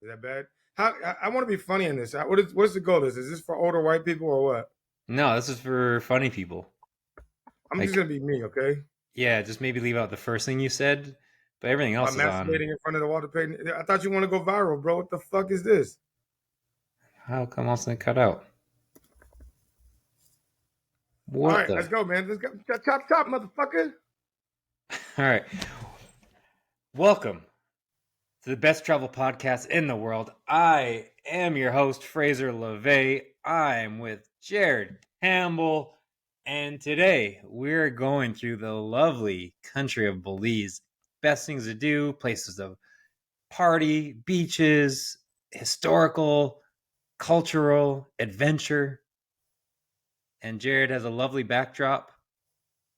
Is that bad? How I want to be funny in this. What's the goal? Is this for older white people or what? No, this is for funny people. I'm just Like, gonna be me, okay? yeah, just maybe leave out the first thing you said, but everything About else is on. masturbating in front of the Walter Payton. I thought you want to go viral, bro. What the fuck is this? How come else didn't cut out? All What right, the? let's go, man. Let's go. Chop, chop, chop, motherfucker. All right. Welcome to the best travel podcast in the world. I am your host, Fraser Laveay. I'm with Jared Campbell. And today we're going through the lovely country of Belize. Best things to do, places to party, beaches, historical, cultural, adventure. And Jared has a lovely backdrop.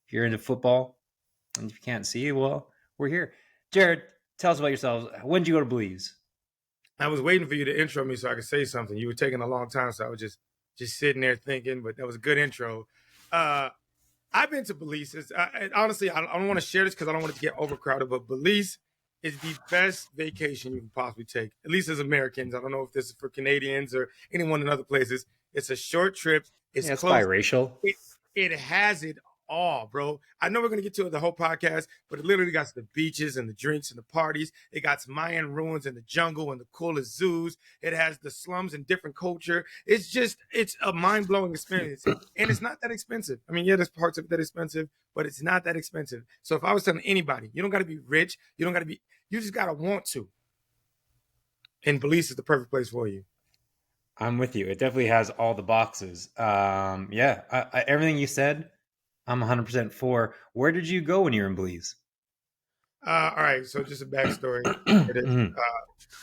If you're into football and if you can't see, well, we're here. Jared, tell us about yourselves. When did you go to Belize? I was waiting for you to intro me so I could say something. You were taking a long time, so I was just sitting there thinking. But that was a good intro. Uh, I've been to Belize. Honestly, I don't want to share this because I don't want it to get overcrowded. But Belize is the best vacation you can possibly take, at least as Americans. I don't know if this is for Canadians or anyone in other places. It's a short trip. It's Yeah, it's close. biracial. It, it has it all, bro. I know we're gonna get to the whole podcast, but it literally got the beaches and the drinks and the parties. It got some Mayan ruins and the jungle and the coolest zoos. It has the slums and different culture. It's a mind blowing experience, and it's not that expensive. I mean, yeah, there's parts of it that are expensive, but it's not that expensive. So if I was telling anybody, you don't got to be rich, you don't got to be, you just got to want to. And Belize is the perfect place for you. I'm with you. It definitely has all the boxes. Yeah, everything you said, I'm 100% for. Where did you go when you were in Belize? All right, so just a backstory. It is. Mhm.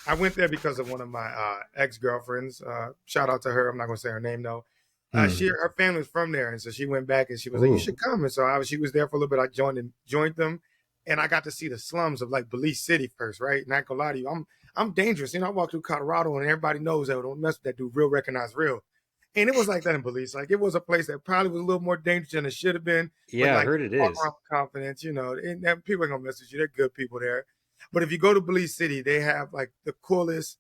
I went there because of one of my ex girlfriends. Shout out to her. I'm not gonna say her name though. Hmm. Her family was from there, and so she went back and she was like, "You Ooh. should come." And so she was there for a little bit. I joined them, and I got to see the slums of like Belize City first. Right, not gonna lie to you, I'm dangerous. You know, I walked through Colorado, and everybody knows that don't mess with that dude. Real recognize real. And it was like that in Belize. Like it was a place that probably was a little more dangerous than it should have been. But Yeah, I like heard it walk is. around with confidence, you know, and people ain't gonna mess with you. They're good people there. But if you go to Belize City, they have like the coolest.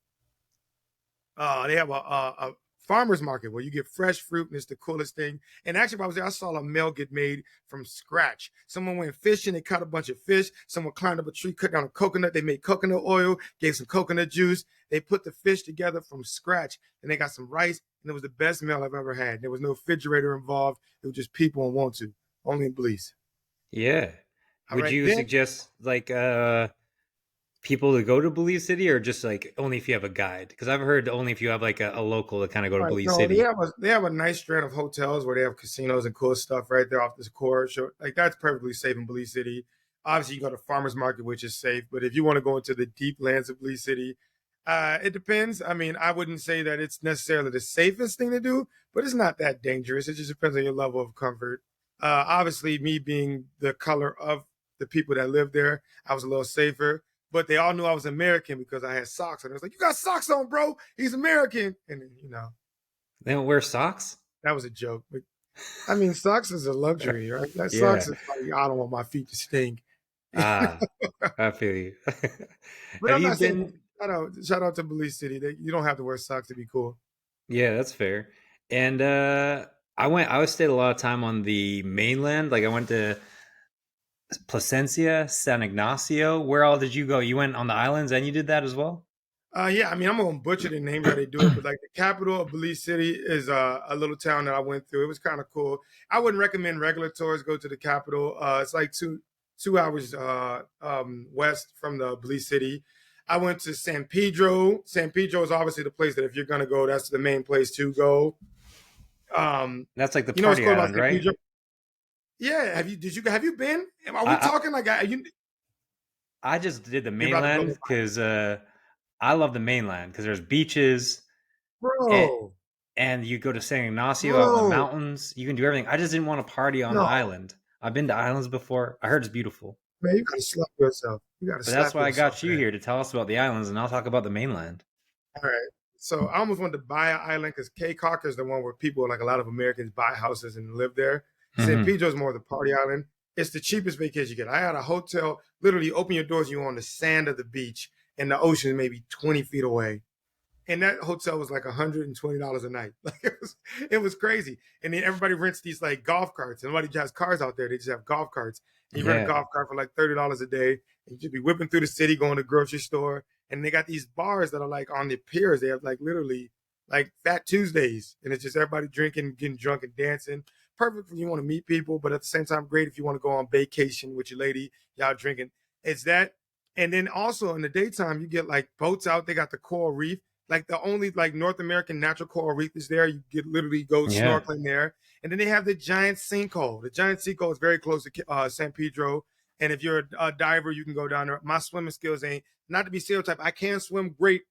They have a farmer's market where you get fresh fruit, and it's the coolest thing. And actually, when I was there, I saw a meal get made from scratch. Someone went fishing, they caught a bunch of fish. Someone climbed up a tree, cut down a coconut. They made coconut oil, gave some coconut juice. They put the fish together from scratch, and they got some rice. And it was the best meal I've ever had. There was no refrigerator involved. It was just people and want to. Only in Belize. Yeah. All Would right, you then. suggest like people to go to Belize City or just like only if you have a guide? Because I've heard only if you have like a local to kind of go to Right. Belize No, City. they have a nice strand of hotels where they have casinos and cool stuff right there off this core. So, like that's perfectly safe in Belize City. Obviously, you go to farmers market, which is safe. But if you want to go into the deep lands of Belize City, it depends. I mean, I wouldn't say that it's necessarily the safest thing to do, but it's not that dangerous. It just depends on your level of comfort. Obviously, me being the color of the people that live there, I was a little safer. But they all knew I was American because I had socks, and it was like, "You got socks on, bro? He's American." And then, They don't wear socks? that was a joke. But I mean, socks is a luxury, right? That Yeah. socks is like, I don't want my feet to stink. Ah, I feel you. But Have I'm you not saying been? shout out to Belize City. You don't have to wear socks to be cool. Yeah, that's fair. And I stayed a lot of time on the mainland. Like I went to Placencia, San Ignacio. Where all did you go? You went on the islands and you did that as well? Yeah, I mean, I'm gonna butcher the names how they do it, but like the capital of Belize City is a little town that I went through. It was kind of cool. I wouldn't recommend regular tours go to the capital. It's like two hours west from the Belize City. I went to San Pedro. San Pedro is obviously the place that if you're gonna go, that's the main place to go. Um, That's like the you know what's party cool about island, San right? Pedro? Yeah, have you been? Are we I talking like I just did the you're about to blow mainland my because I love the mainland because there's beaches and, bro, and you go to San Ignacio out in the bro. mountains. You can do everything. I just didn't want to party on the No, island. I've been to islands before. I heard it's beautiful. man, you gotta slap yourself. You gotta But that's slap why I yourself, got you man. here to tell us about the islands, and I'll talk about the mainland. All right. So I almost wanted to buy an island because Cape is the one where people, like a lot of Americans, buy houses and live there. San Hmm. Pedro is more of the party island. It's the cheapest vacation you get. I had a hotel, literally, you open your doors, you're on the sand of the beach, and the ocean is maybe 20 feet away. And that hotel was like $120 a night. Like it was crazy. And then everybody rents these like golf carts. And nobody has cars out there. They just have golf carts. And you rent a Yeah. golf cart for like $30 a day. And you just be whipping through the city, going to the grocery store. And they got these bars that are like on the piers. They have like literally like Fat Tuesdays. And it's just everybody drinking, getting drunk and dancing. Perfect when you want to meet people, but at the same time, great if you want to go on vacation with your lady, y'all drinking. It's that. And then also in the daytime, you get like boats out. They got the coral reef, like the only like North American natural coral reef is there. You get literally go Yeah. snorkeling there, and then they have the giant sinkhole. The giant sinkhole is very close to San Pedro, and if you're a diver, you can go down there. My swimming skills ain't not to be stereotyped. I can swim great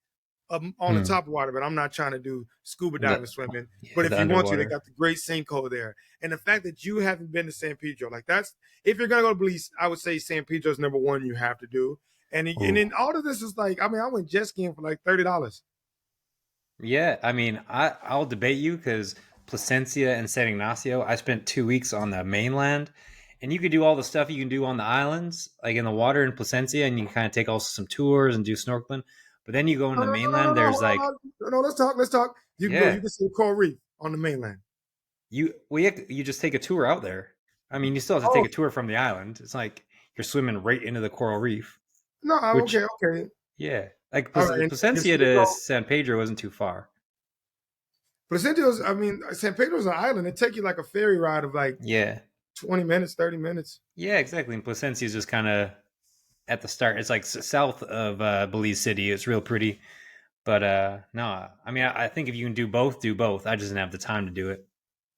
on the Hmm. top of water, but I'm not trying to do scuba The, diving swimming. But yeah, if the you want to, they underwater. got the great sinkhole there. And the fact that you haven't been to San Pedro, like that's if you're gonna go to Belize, I would say San Pedro's number one. You have to do. And Ooh. then all of this is like, I mean, I went jet skiing for like $30. Yeah, I mean, I'll debate you because Placencia and San Ignacio, I spent 2 weeks on the mainland, and you could do all the stuff you can do on the islands, like in the water in Placencia, and you kind of take also some tours and do snorkeling. But then you go on No, the no, no, no, no, mainland, no. there's Hold on, like, hold on. No, let's talk. Let's talk. You can go. yeah, You can see the coral reef on the mainland. you just take a tour out there. I mean, you still have to take Oh a tour from the island. It's like you're swimming right into the coral reef, no. which Okay, okay. yeah, like All right. And so Placencia you to go. San Pedro isn't too far. Placentios. I mean, San Pedro's an island. It take you like a ferry ride of like Yeah, 20 minutes, 30 minutes. yeah, exactly. And Placencia is just kind of at the start. It's like south of Belize City. It's real pretty, but no, I mean, I think if you can do both, do both. I just didn't have the time to do it.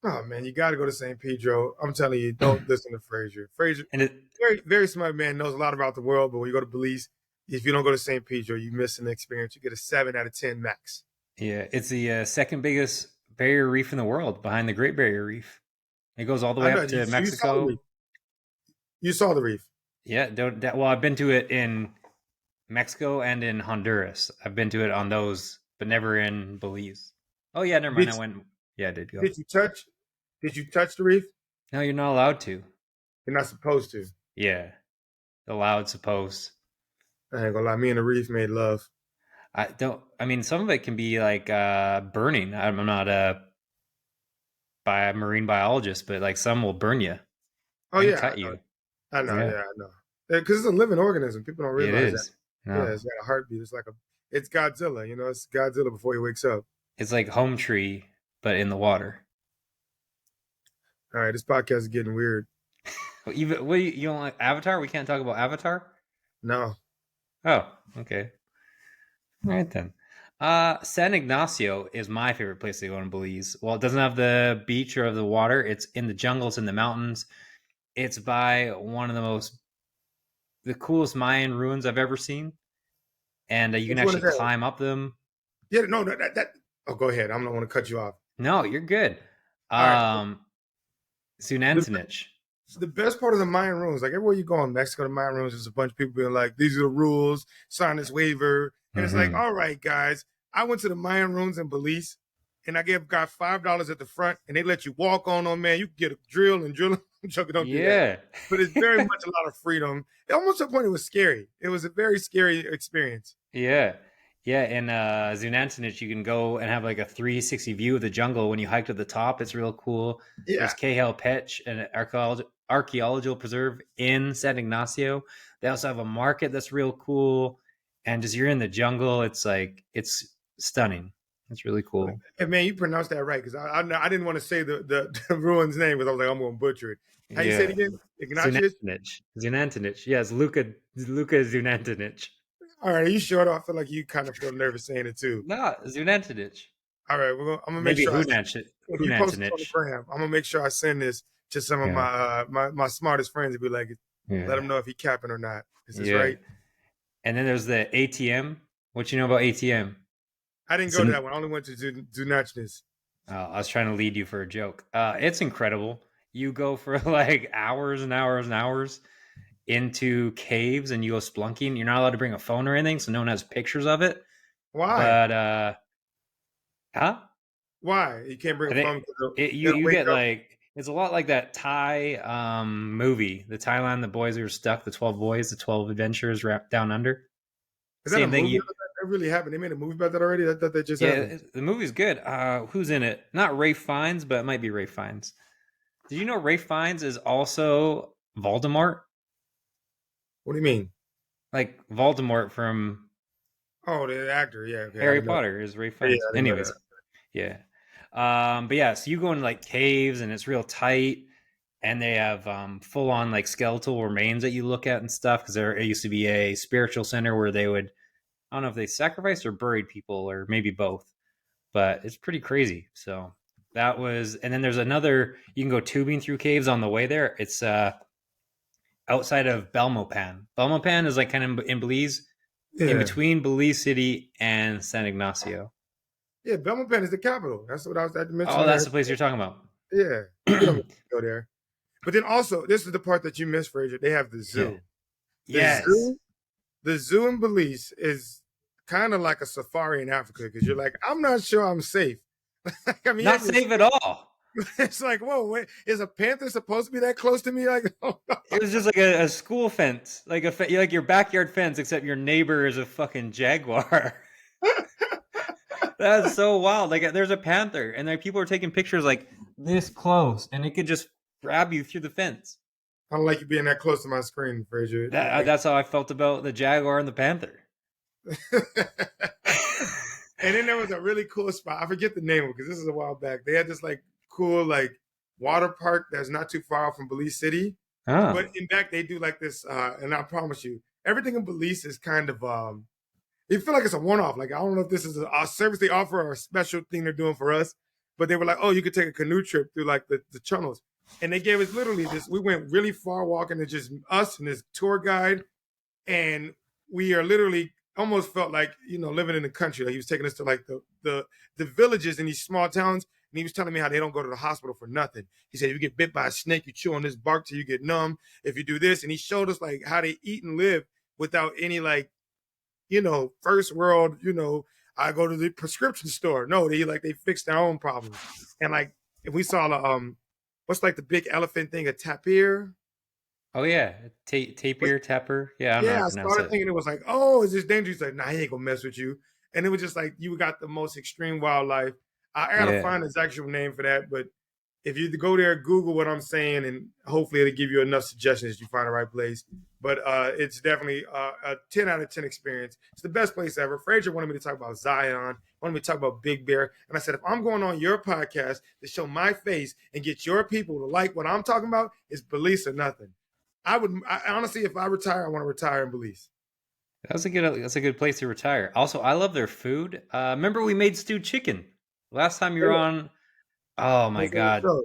Oh man, you got to go to San Pedro. I'm telling you, don't listen to Fraser. Fraser, And it, very very smart man, knows a lot about the world. But when you go to Belize, if you don't go to San Pedro, you miss an experience. You get a 7 out of 10 max. yeah, it's the second biggest barrier reef in the world, behind the Great Barrier Reef. It goes all the I way know up you. to You saw the reef. Mexico. You saw the reef. Yeah, well, I've been to it in Mexico and in Honduras. I've been to it on those, but never in Belize. Oh yeah, never mind. Did I went. Yeah, I did go. did you touch? Did you touch the reef? No, you're not allowed to. You're not supposed to. Yeah, allowed, suppose. I ain't gonna lie. Me and the reef made love. I don't. I mean, some of it can be like burning. I'm not a marine biologist, but like some will burn you Oh and yeah, cut you. I know. Yeah, Yeah, I know. Because it's a living organism. People don't it realize that. is. Yeah, No, it's got a heartbeat. It's Godzilla. It's Godzilla before he wakes up. it's like home tree, but in the water. All right, this podcast is getting weird. Well, even what you don't like Avatar? We can't talk about Avatar. No, Oh, okay. All right then. San Ignacio is my favorite place to go in Belize. Well, it doesn't have the beach or the water. It's in the jungles, in the mountains. It's by one of the coolest Mayan ruins I've ever seen, and you can which one is actually that? climb up them. Yeah, no, that. Oh, go ahead. I'm not want to cut you off. No, you're good. All right. Um, The, Sunantinich. the best part of the Mayan ruins, like everywhere you go in Mexico, the Mayan ruins, there's a bunch of people being like, "These are the rules. Sign this waiver." And it's like, Mm-hmm. all right, guys. I went to the Mayan ruins in Belize, and I got $5 at the front, and they let you walk on them. Man, you can get a drill and drill. I'm joking, don't do that. Yeah. But it's very much a lot of freedom. Almost to the point it was scary. It was a very scary experience. Yeah. Yeah, in Zunantinich, you can go and have like a 360 view of the jungle when you hike to the top. It's real cool. Yeah. There's Cahill Petch, an archaeological preserve in San Ignacio. They also have a market that's real cool. And just you're in the jungle. It's like, it's stunning. It's really cool. And man, you pronounced that right because I didn't want to say the ruin's name because I was like, I'm going to butcher it. How you say it Yeah. again? Ignatius? Zunantinich. Zunantinich. Yes, Luka Zunantinich. All right, are you sure? I feel like you kind of feel nervous saying it too. No, Zunantinich. All right, I'm gonna make Maybe sure if you post it on the Hunantinich. gram, I'm gonna make sure I send this to some of Yeah. my smartest friends and be like, let Yeah. them know if he capping or not. Is this Yeah. right? And then there's the ATM. What you know about ATM? I didn't It's go to an, that one. I only went to do Nachness. I was trying to lead you for a joke. It's incredible. You go for like hours and hours and hours into caves and you go splunking. You're not allowed to bring a phone or anything, so no one has pictures of it. Why? But huh? Why? You can't bring I a think phone because you they'll you wake get up. like it's a lot like that Thai movie, the Thailand, the boys who are stuck, the 12 boys, the 12 adventurers wrapped down under. Is that a Same thing. movie? You That really happened? They made a movie about that already? I thought that just happened. the movie's good. Who's in it? Not Ray Fiennes, but it might be Ray Fiennes. Did you know Ray Fiennes is also Voldemort? What do you mean? Like Voldemort from Oh, the actor. Yeah, okay. I Harry didn't know. Potter is Ray Yeah, Fiennes. I didn't know Anyways, that. yeah. But yeah, so you go into like caves and it's real tight, and they have full on like skeletal remains that you look at and stuff because there it used to be a spiritual center where they would, I don't know if they sacrificed or buried people or maybe both, but it's pretty crazy. So that was, and then there's another, you can go tubing through caves on the way there. It's outside of Belmopan. Belmopan is like kind of in Belize, in Yeah. between Belize City and San Ignacio. Yeah, Belmont Pen is the capital. That's what I was at Oh, mentioning that's there. the place you're talking about. Yeah. You don't go there. But then also, this is the part that you missed, Fraser. They have the Yeah. zoo. The Yes. zoo, the zoo in Belize is kind of like a safari in Africa because you're like, I'm not sure I'm safe. I mean, Not safe at all. it's like, whoa, wait, is a panther supposed to be that close to me? Like, oh, It was just like a school fence, like like your backyard fence, except your neighbor is a fucking jaguar. That's so wild. Like there's a panther, and like people are taking pictures like this close, and it could just grab you through the fence. I don't like you being that close to my screen, Fraser. Like, That's how I felt about the jaguar and the panther. and then there was a really cool spot. I forget the name of it because this is a while back. They had this like cool like water park that's not too far from Belize City. Oh, But in fact, they do like this, and I promise you, everything in Belize is kind of you feel like it's a one-off. Like I don't know if this is a service they offer or a special thing they're doing for us. But they were like, oh, you could take a canoe trip through like the channels. And they gave us literally this. We went really far walking. It's just us and this tour guide, and we are literally almost felt like living in the country. Like he was taking us to like the villages in these small towns, and he was telling me how they don't go to the hospital for nothing. He said if you get bit by a snake, you chew on this bark till you get numb. If you do this, and he showed us like how they eat and live without any like first world. I go to the prescription store. No, they fix their own problems. And like if we saw the what's like the big elephant thing, a tapir. oh yeah, tapir, tapper. Yeah, I don't know how Yeah, to I pronounce started it. thinking it was like, oh, is this dangerous? He's like, nah, he ain't gonna mess with you. And it was just like you got the most extreme wildlife. I gotta Yeah, find his actual name for that, but if you go there, Google what I'm saying, and hopefully it'll give you enough suggestions you find the right place. But it's definitely a 10 out of 10 experience. It's the best place ever. Frazier wanted me to talk about Zion, wanted me to talk about Big Bear. And I said, if I'm going on your podcast to show my face and get your people to like what I'm talking about, it's Belize or nothing. Honestly, if I retire, I want to retire in Belize. that's a good place to retire. Also, I love their food. Remember we made stewed chicken last time you were Yeah, on. Oh my that's on the god, show.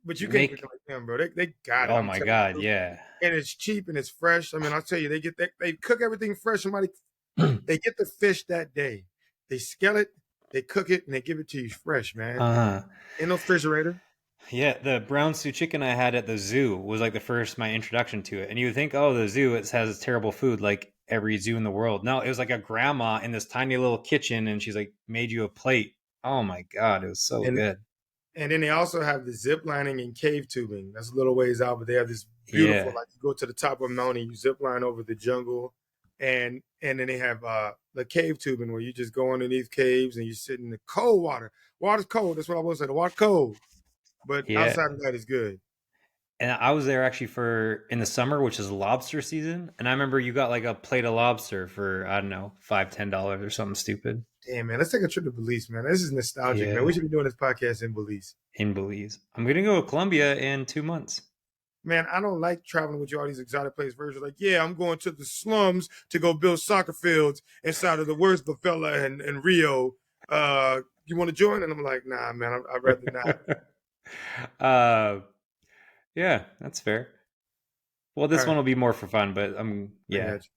But you can't cook make it like them, bro. They got it. oh I'm my telling god, you. yeah. And it's cheap and it's fresh. I mean, I'll tell you, they cook everything fresh. They get the fish that day. They scale it, they cook it, and they give it to you fresh, man. Uh-huh. In no refrigerator. Yeah, the brown stew chicken I had at the zoo was like the first my introduction to it. And you would think, oh, the zoo it has terrible food like every zoo in the world. No, it was like a grandma in this tiny little kitchen, and she's like made you a plate. Oh my god, it was so And good. and then they also have the zip lining and cave tubing. That's a little ways out, but they have this beautiful, Yeah, like you go to the top of a mountain, you zip line over the jungle, and then they have the cave tubing where you just go underneath caves and you sit in the cold water. Water's cold. That's what I will say. The water's cold, but yeah. outside of that is good. And I was there actually for in the summer, which is lobster season. And I remember you got like a plate of lobster for I don't know $5, $10 or something stupid. Damn, man, let's take a trip to Belize, man. This is nostalgic, man. We Yeah, should be doing this podcast in Belize. in Belize. I'm gonna go to Colombia in 2 months. Man, I don't like traveling with you all these exotic places. Versions like, yeah, I'm going to the slums to go build soccer fields inside of the worst favela in Rio. You want to join? And I'm like, nah, man, I'd rather not. uh, yeah, that's fair. Well, All this right, one will be more for fun, but I yeah. got you.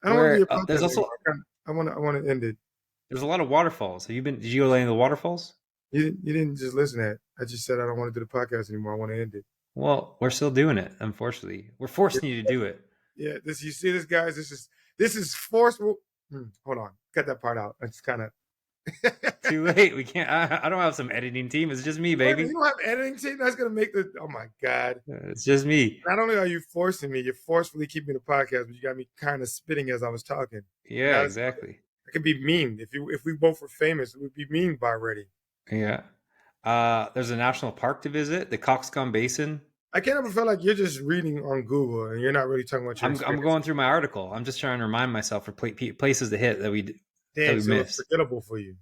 I don't want to be your There's podcast anymore. also I want to end it. there's a lot of waterfalls. Have you been? Did you go to any of the waterfalls? You didn't just listen to it. I just said I don't want to do the podcast anymore. I want to end it. Well, we're still doing it. Unfortunately, we're forcing you to do it. Yeah, this you see this, guys. This is forceful. Hold on, cut that part out. It's kind of Too late. We can't. I don't have some editing team. It's just me, What? You baby. don't have editing team? That's gonna make the. Oh my god! It's just me. Not only are you forcing me, you're forcefully keeping the podcast, but you got me kind of spitting as I was talking. Yeah, Now exactly. it could be mean. If we both were famous, it would be mean by already. Yeah. There's a national park to visit, the Coxcomb Basin. I can't ever feel like you're just reading on Google and you're not really talking about your I'm experience. going through my article. I'm just trying to remind myself for places to hit that Dang, so it looks missed. forgettable for you.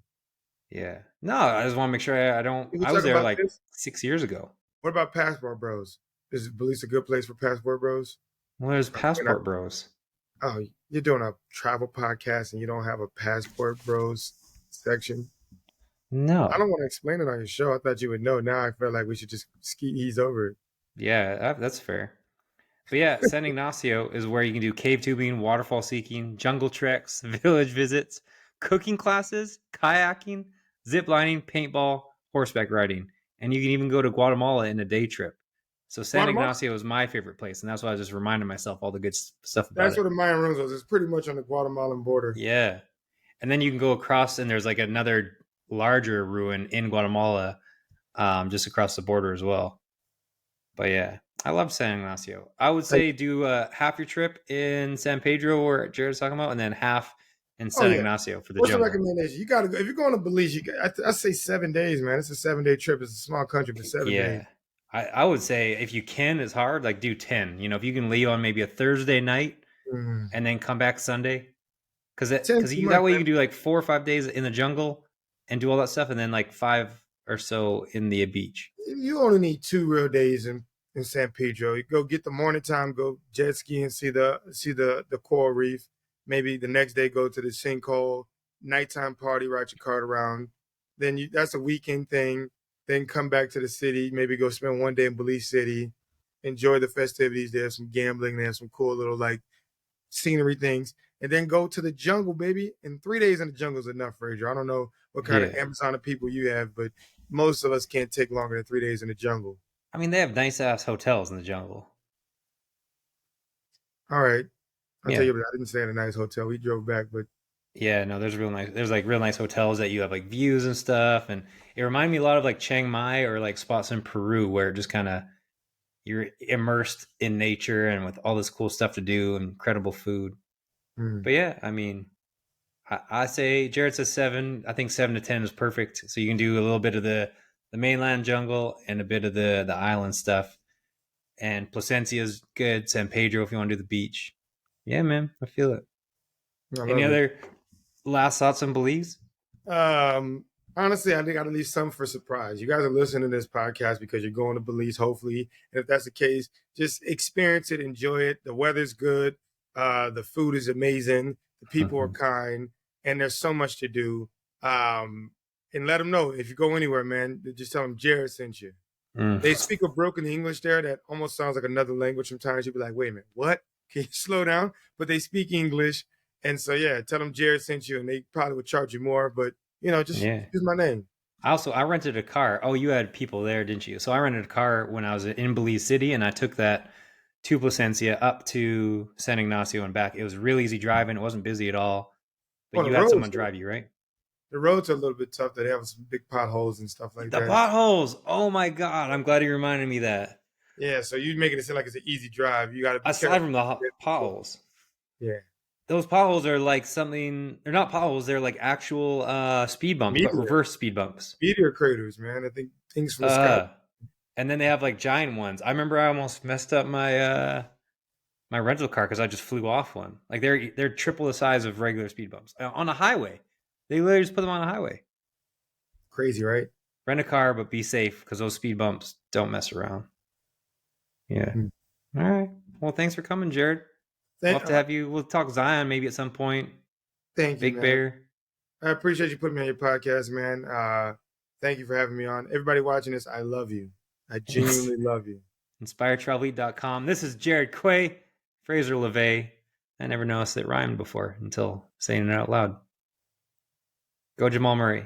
Yeah. No, I just want to make sure I don't. People I was talk there about like this. 6 years ago. What about Passport Bros? Is Belize a good place for Passport Bros? Well, there's You're not, Passport Bros. oh, you're doing a travel podcast and you don't have a Passport Bros section. I No. don't want to explain it on your show. I thought you would know. Now I feel like we should just ease over it. Yeah, that's fair. But yeah, San Ignacio is where you can do cave tubing, waterfall seeking, jungle treks, village visits, cooking classes, kayaking, zip lining, paintball, horseback riding, and you can even go to Guatemala in a day trip. So San Guatemala? Ignacio is my favorite place, and that's why I was just reminding myself all the good stuff about That's it. where the Mayan ruins was. It's pretty much on the Guatemalan border. Yeah, and then you can go across, and there's like another larger ruin in Guatemala, just across the border as well. But yeah, I love San Ignacio. I would Like, say do half your trip in San Pedro, where Jared's talking about, and then half in oh San yeah. Ignacio for the What's the jungle. recommendation? You got to go. If you're going to Belize, I say 7 days, man. It's a 7 day trip. It's a small country, but 7 days. Yeah. I would say if you can, it's hard, like do 10. If you can leave on maybe a Thursday night Mm. and then come back Sunday. Because 10 too that much, way you man. can do like 4 or 5 days in the jungle and do all that stuff, and then like 5 or so in the beach. You only need 2 real days in San Pedro. You go get the morning time, go jet ski and see the coral reef. Maybe the next day go to the sinkhole, nighttime party, ride your cart around. Then that's a weekend thing. Then come back to the city, maybe go spend 1 day in Belize City, enjoy the festivities. There's some gambling, there's some cool little like scenery things, and then go to the jungle, baby. And 3 days in the jungle is enough, Fraser. I don't know what kind of Yeah. Amazon of people you have, but most of us can't take longer than 3 days in the jungle. I mean, they have nice ass hotels in the jungle. All right. I'll tell Yeah. you, I didn't stay in a nice hotel. We drove back, but Yeah, no, there's like real nice hotels that you have like views and stuff, and it reminded me a lot of like Chiang Mai or like spots in Peru where it just kind of you're immersed in nature and with all this cool stuff to do and incredible food. mm, But yeah, I mean, I say Jared says 7. I think 7 to 10 is perfect. So you can do a little bit of the mainland jungle and a bit of the island stuff. And Placencia is good. San Pedro if you want to do the beach. Yeah, man, I feel it. I Any love it. other last thoughts on Belize? Honestly, I think I'd leave some for surprise. You guys are listening to this podcast because you're going to Belize, hopefully. And if that's the case, just experience it, enjoy it. The weather's good. The food is amazing. The people are kind, and there's so much to do. And let them know if you go anywhere, man. Just tell them Jared sent you. They speak a broken English there that almost sounds like another language. Sometimes you'll be like, wait a minute, what? Can you slow down? But they speak English. And so, yeah, tell them Jared sent you, and they probably would charge you more. But, just Yeah. use my name. I rented a car. Oh, you had people there, didn't you? So I rented a car when I was in Belize City, and I took that to Placencia up to San Ignacio and back. It was real easy driving. It wasn't busy at all. But Oh, the you had roads. someone drive you, right? The roads are a little bit tough. They have some big potholes and stuff like The that. potholes. Oh my God. I'm glad you reminded me that. Yeah, so you're making it seem like it's an easy drive. You got to be Aside careful. from the potholes, Yeah. those potholes are like something. They're not potholes. They're like actual speed bumps, but Meteor, reverse speed bumps. meteor craters, man. I think things from the sky. And then they have like giant ones. I remember I almost messed up my rental car because I just flew off one. Like they're triple the size of regular speed bumps on a highway. They literally just put them on a highway. Crazy, right? Rent a car, but be safe because those speed bumps don't mess around. Yeah. Mm. All right. Well, thanks for coming, Jared. We'll have to have you. We'll talk Zion maybe at some point. Thank you, Big man. Bear. I appreciate you putting me on your podcast, man. Thank you for having me on. Everybody watching this, I love you. I genuinely love you. InspiredTravelEat.com. This is Jared Quay, Fraser Laveay. I never noticed it rhymed before until saying it out loud. Go Jamal Murray.